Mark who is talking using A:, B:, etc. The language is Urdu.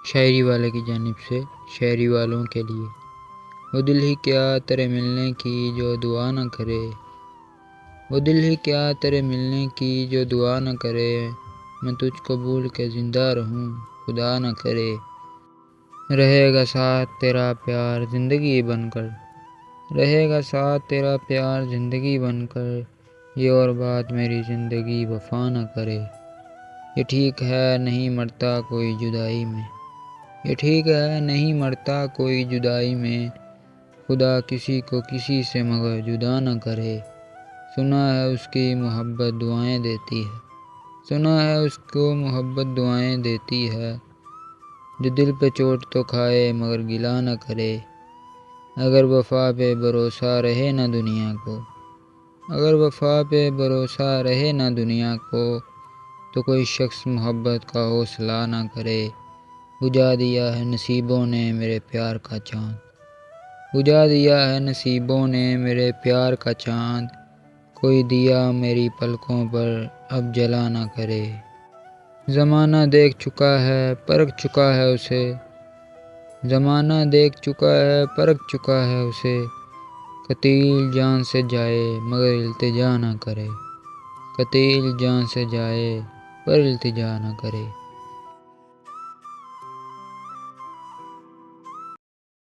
A: شاعری والے کی جانب سے شاعری والوں کے لیے۔ وہ دل ہی کیا تیرے ملنے کی جو دعا نہ کرے، وہ دل ہی کیا تیرے ملنے کی جو دعا نہ کرے، میں تجھ کو بھول کے زندہ رہوں خدا نہ کرے۔ رہے گا ساتھ تیرا پیار زندگی بن کر، رہے گا ساتھ تیرا پیار زندگی بن کر، یہ اور بات میری زندگی وفا نہ کرے۔ یہ ٹھیک ہے نہیں مرتا کوئی جدائی میں، یہ ٹھیک ہے نہیں مرتا کوئی جدائی میں، خدا کسی کو کسی سے مگر جدا نہ کرے۔ سنا ہے اس کی محبت دعائیں دیتی ہے، سنا ہے اس کو محبت دعائیں دیتی ہے، جو دل پہ چوٹ تو کھائے مگر گلہ نہ کرے۔ اگر وفا پہ بھروسہ رہے نہ دنیا کو، اگر وفا پہ بھروسہ رہے نہ دنیا کو، تو کوئی شخص محبت کا حوصلہ نہ کرے۔ بجھا دیا ہے نصیبوں نے میرے پیار کا چاند، بجھا دیا ہے نصیبوں نے میرے پیار کا چاند، کوئی دیا میری پلکوں پر اب جلا نہ کرے۔ زمانہ دیکھ چکا ہے پرکھ چکا ہے اسے، زمانہ دیکھ چکا ہے پرکھ چکا ہے اسے، قتیل جان سے جائے مگر التجا نہ کرے، قتیل جان سے جائے پر التجا نہ کرے۔